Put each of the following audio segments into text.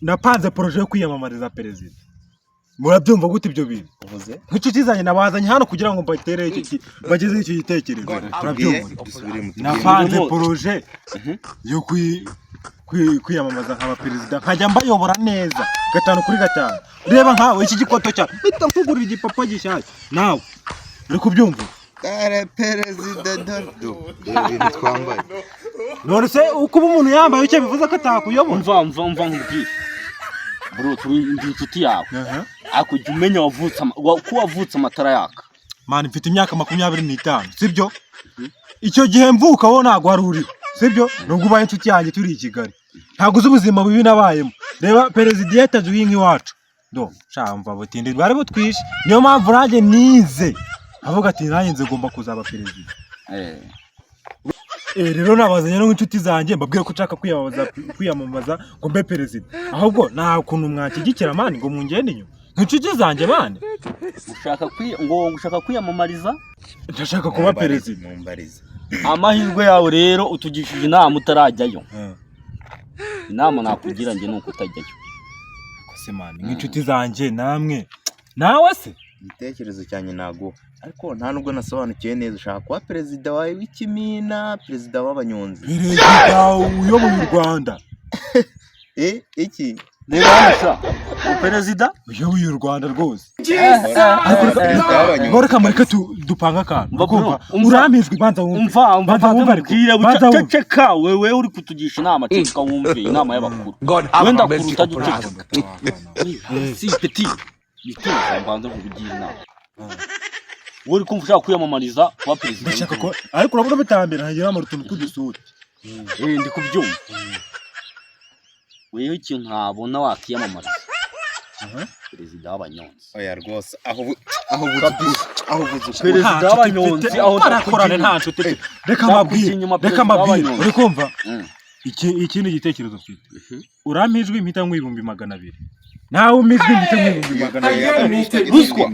napanze projet yo kwiyamamariza perezida. Murabyumva gute ibyo bintu? uvuze nk'inshuti zanjye nabazanye hano kugira ngo mbatere bageze icyo gitekerezo. Murabyumva napanze projet yo kwiyamamaza nk'aba perezida nkajya mbayobora neza 5 kuri 5. Reba nkawe iki gikoto cya bita nkugurira igipapa gishyashya nawe uri kubyumva. Kare perezida Dodo ibintu twambaye none se uko umuntu yambaye icyo bivuze ko atakuyobora. Umva nkubwire bro, turi inshuti yawe ako jya umenya ko wavutse amatara yaka. Man, mfite imyaka 25 sibyo? Icyo gihe mvuka wowe ntago wari uriho sibyo? Nubwo ubaye inshuti yanjye turi i Kigali ntago uzi ubuzima bubi nabayemo. Reba perezida yataje uyinki wacu ndo shamva butinde bari butwishe, niyo mpamvu nanjye nize avuga ati nanjye nze ngomba kuzaba perezida. Rero nabazanye no inshuti zanjye mbabwire ko ushaka kwiyamamaza ngo mbe perezida, ahubwo nta kuntu mwakigikira mani ngo mungende inyuma inshuti zanjye mani. ushaka kwiyamamariza? Ndashaka kuba perezida. Amahirwe yawe rero utugishije inama utarajyayo. Inama nakugira nge nuko utajyayo. Kose mani nk'inshuti zanjye namwe nawe se igitekerezo cyanye nago, ariko nta nubwo nasobanukiye neza. Ushaka kuba perezida wawe w'ikimina, perezida w'abanyonzi, perezida uyoboye u Rwanda. Iki reba hano perezida uyoboye u Rwanda rwose. Ariko reka mureke dupanga akantu. Urampijwe banza wumva ceceka wewe uri kutugisha inama, ceceka wumve inama y'abakuru. Wenda kuruta duceceka si petit bituza mbanza kukugira inama. Uri kumva ushaka kwiyamamariza kuba perezida? Ndashaka ko ariko urabona bitambira ntagira amarutuntu kudusura. Ndi kubyumva. Wewe ikintu ntabona wakiyamamariza perezida w'abanyonzi. Oya rwose aho perezida w'abanyonzi aho tarakorana nta nshuti. Reka mabwire uri kumva iki ni igitekerezo mfite. Urampijwe impita nk'ibihumbi 200. Nawe umijwe impita nk'ibihumbi 200. Ruswa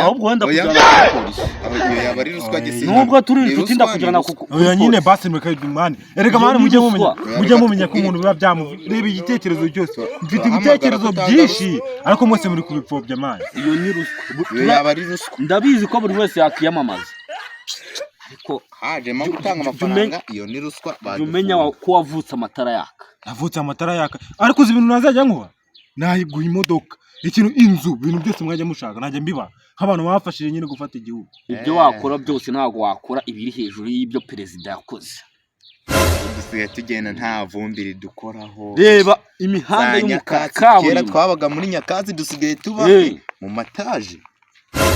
ahubwo wenda kujyana na polisi. Aho yaba ari ruswa gisi. Nubwo turi inshuti ndakujyana kuko oya nyine basi mwekayidumane. Erega mane mujye mumenya ko umuntu biba reba igitekerezo cyose. Mfite ibitekerezo byinshi ariko mwese muri kubipfobya mane. Iyo ni ruswa. Yaba ari ruswa. Ndabizi ko buri wese yakiyamamaza, ariko hajemo gutanga amafaranga. Iyo ni ruswa. Umenya ko wavutse amatara yaka. Navutse amatara yaka ariko uzi ibintu nazajya nkuba nahiguha imodoka ikintu inzu ibintu byose mwajya mushaka najya mbiba nk'abantu bafashije nyine gufata igihugu. Ibyo wakora byose ntago wakora ibiri hejuru y'ibyo perezida yakoze. Dusigaye tugenda nta vumbi ridukoraho. Reba imihanda y'umukara kera twabaga muri Nyakazi dusigaye tuba mu mataje,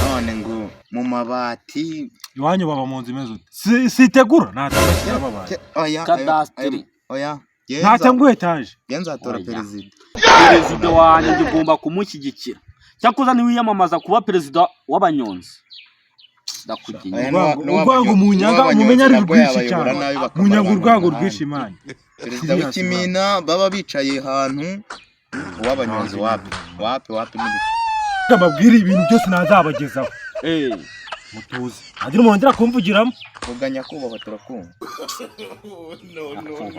none ngo mu mabati. Iwanyu baba mu nzu imeze ute? Sitegura natabashyira babaye. Oya kadastri. Oya ntatanguye etaje. Yanzatora perezida. Perezida wanjye ngomba kumushyigikira. Cyakoza ni wiyamamaza kuba perezida w'abanyonzi. Ndakugiye. Urwango mu nyanga umenya ari rwinshi cyane. Mu nyanga urwango rwinshi imana. Perezida w'ikimina baba bicaye ahantu w'abanyonzi wapi ndababwira ibintu byose nazabagezaho. Mutuze agira umuntu ndira kumvugiramo. Vuga nyakubahwa turakumva.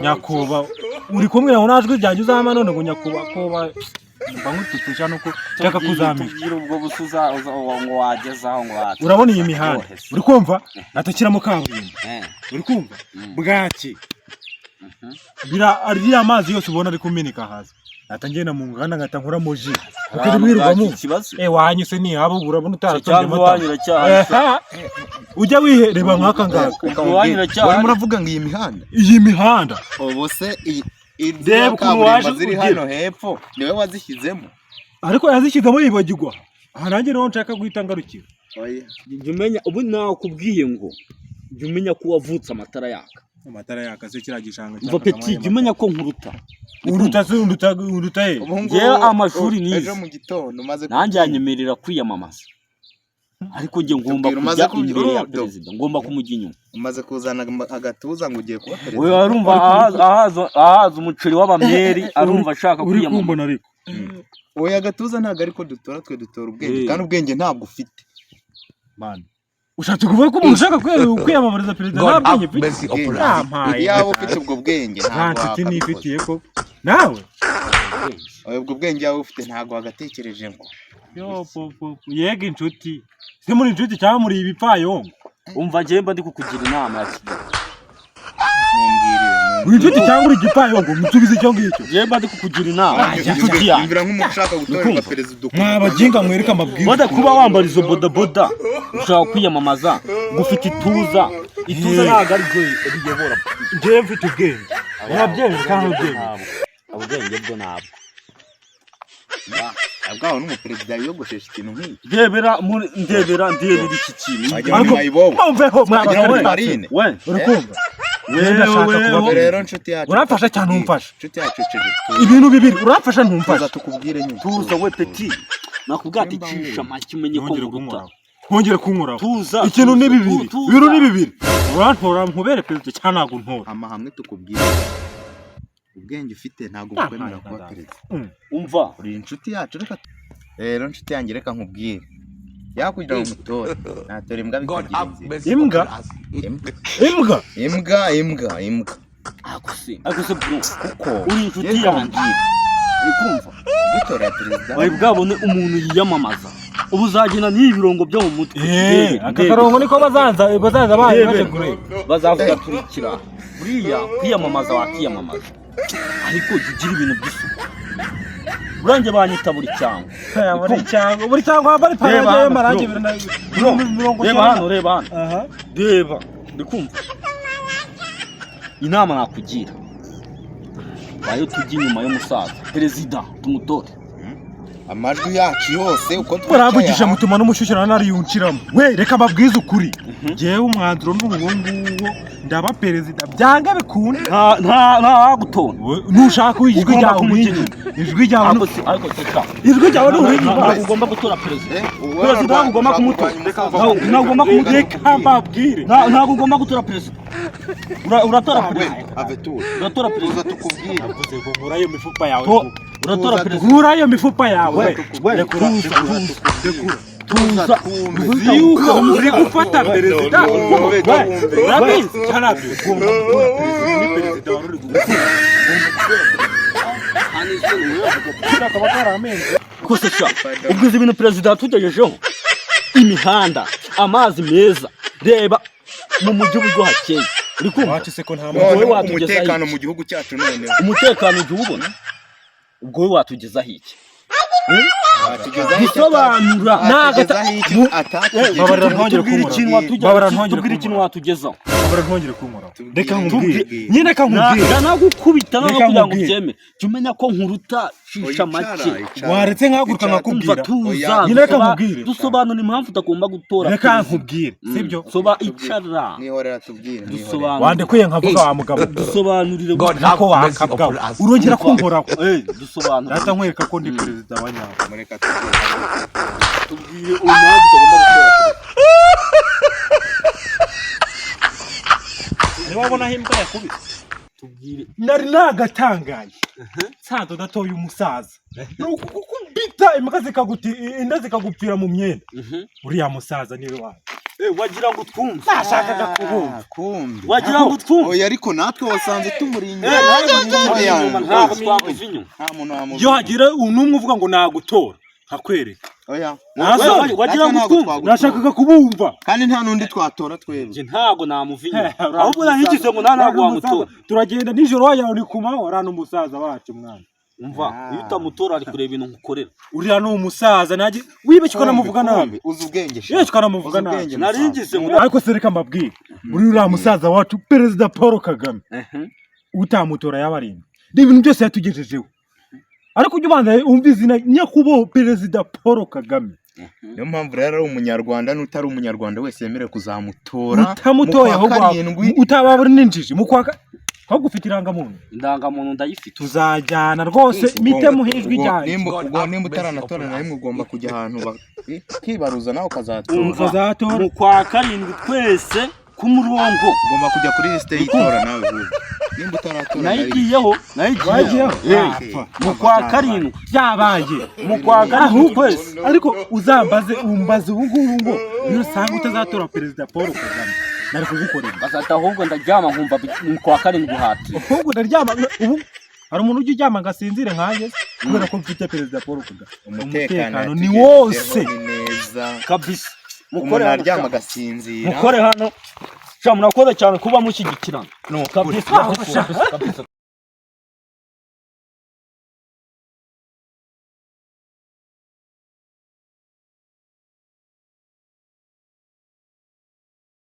Nyakuba uri kumwe nawe najwe byanjye uzama none ngo nyakuba koba bangututusha nuko cyaka kuzamira. Kugira ubwo busuza ngo wagezaho ngo wati. Urabona iyi mihanda uri kumva natakira mu kaburimbo. Uri kumva bwaki bira ari amazi yose ubona ari kumeneka hasi. Natangena mu ngana ngatankura moji ukiri mwirwamo. Wanyuse ni abo urabona utaratonde mata. Ujya wihereba nkaka ngaka. Wari muravuga ngo iyi mihanda ubose Debe kuwaje ziri hano hepfo niwe wazishyizemo. Ariko yazishyizemo yibagirwa. Nanjye naho nshaka guhita ngarukira. Oya Jumenya ubu nawe kubwiye ngo jumenya ko wavutse amatara yaka. Amatara yaka se kiragishanga cyane. Mva petit jumenya ko nkuruta. Uruta he. Ngewe amashuri nize. Ejo mu gitondo maze nanjye yanyemerera kwiyamamaza. Ariko nge ngomba kujya imbere ya perezida, ngomba kumujya inyuma. Umaze kuzana agatuza ngo ugiye kuba perezida. Wewe arumva ahaza umuceri w'abameri arumva ashaka kwiyamamaza ariko. Oya agatuza ntago ariko dutora twe dutora ubwenge kandi ubwenge ntabwo ufite. Man. Ushatse kuvuga ko umuntu ushaka kwiyamamariza perezida ntabwo ufite. Yabo ufite ubwo bwenge ntabwo. Nta nshuti nifitiye ko nawe ubwo bwenge yawe ufite ntago wagatekereje ngo yo popo yega inshuti se muri inshuti cyangwa muri ibipfayongo umva njye mba ndi kukugira inama ya Kigali uri inshuti cyangwa uri igipfayongo mutubize icyo ngicyo njye mba ndi kukugira inama inshuti yanjye imvira nk'umuntu ushaka gutorerwa perezida mwabaginga mwereka amabwiriza wada kuba wambara izo bodaboda ushaka kwiyamamaza gufite ituza ntabwo ari byo biyobora njyewe mfite ubwenge urabyemera kandi ubwenge ubwenge bwo ntabwo abwaho n'umuperezida yiyogoshesha ikintu nk'iki ndebera iki kintu ariko mveho marine we urukumva rero nshuti yacu urafasha cyane umfasha nshuti yacu ibintu bibiri urafasha ntumfasha tukubwire nyine tuza we petit nakubwati cisha make umenye ko nguruta nkongere kunkuraho tuza ikintu ni bibiri ni bibiri urantora nkubere perezida cyangwa ntabwo ntora hamwe tukubwire ubwenge ufite ntabwo bukwemera kuba perezida umva uri inshuti yacu rero nshuti yanjye reka nkubwire yakugira ngo mutore natora imbwa bikagira imbwa akuse bro kuko uri inshuti yanjye uri kumva gutora perezida wari bwabone umuntu yiyamamaza ubu uzagena n'ibirongo byo mu mutwe aka karongo niko bazaza baje kureba bazavuga turikira buriya kwiyamamaza wakiyamamaza ariko ugira ibintu by'isuku urange banyita buri cyangwa bari paraje marange reba hano reba ndikumva inama nakugira bayo tujya inyuma y'umusaza perezida tumutore amajwi yacu yose uko twaravugisha mutuma n'umushyushyira nariyunciramo we reka babwize ukuri jewe umwanzuro n'uwo ndaba perezida byanga bikunda nta gutora nushaka ijwi ryawe ijwi ryawe ntabwo ugomba gutora perezida ntabwo ugomba kumutora ntabwo ugomba kumutora reka mbabwire ntabwo ugomba gutora perezida uratora perezida uratora perezida tukubwire urayo mifupa yawe uratora perezida urayo mifupa yawe tuza yuko uri gufata perezida urabizi cyane ni perezida wari uri gufata ubwiza ibintu perezida yatugejejeho imihanda amazi meza reba mu mujyi uburyo hakeye uri kumva umutekano mu gihugu cyacu noneho umutekano ujya ubona ubwo we watugezaho iki gusobanura tubwire ikintu watugezaho reka nkubwire nyine reka nkubwire nagukubita naho kugira ngo ubyeme jya umenya ko nkuruta shisha make waretse nkahaguruka nkakubwira tuza nyine reka nkubwire dusobanura impamvu utagomba gutora reka nkubwire sibyo soba icara nihorera tubwire wandekuye nkavuga wa mugabo dusobanurire nako wakabwaho urongera kunkoraho dusobanura data nkwereka ko ndi perezida wa nyawe tubwire impamvu utagomba gutora ntiwabona imbwa yakubise tubwire nari nagatangaye nsanze udatoye umusaza ukubita imbwa inda zikagupfira mu myenda uriya musaza niwe wawe wagira ngo twumve nashakaga kubumva wagira ngo twumve oya ariko natwe wasanze tumuri inyuma ntabwo twamuva inyuma iyo hagira n'umwe uvuga ngo nagutora nkakwereka oya wagira ngo twumve nashakaga kubumva kandi nta nundi twatora twebwe ntabwo namuva inyuma ahubwo nahigize ngo ntabwo wamutora turagenda nijoro wagira ni kumanywa uriya n'umusaza wacu mwana umva iyo utamutora ari kureba ibintu nkukorera uriya ni umusaza najye wibeshye ko namuvuga nabi uzi ubwenge wibeshye ko namuvuga nabi naringize ngo ariko se reka mbabwire uriya musaza wacu perezida Paul Kagame utamutora yabarinda ni ibintu byose yatugejejeho ariko ujya ubanza wumva izina nyakubahwa perezida Paul Kagame niyo mpamvu rero ari umunyarwanda n'utari umunyarwanda wese yemerewe kuzamutora utamutoye ahubwo utababura n'injiji mu kwaka ahubwo ufite irangamuntu ndayifite tuzajyana rwose mite muhijwe ijyanye nimba utaranatora na rimwe ugomba kujya ahantu bakibaruza nawe ukazatora mu kwa karindwi twese ku murongo ugomba kujya kuri lisite y'itora nawe nimba utaratora nayigiyeho mu kwa karindwi byabaye mu kwa karindwi twese ariko umbaze ubu ngubu ngo niyo usanga utazatora perezida Paul Kagame nari kugukorera bazata ahubwo ndaryama nkumva mu kwa karindwi hati ahubwo ndaryama ubu hari umuntu ujya uryama ngo asinzire nkanjye kubera ko mfite perezida Paul Kagame. Umutekano ni wose neza kabisa. mukore aryama agasinzira. Mukore hano. Sha murakoze cyane kuba mushyigikirana. Kabisa.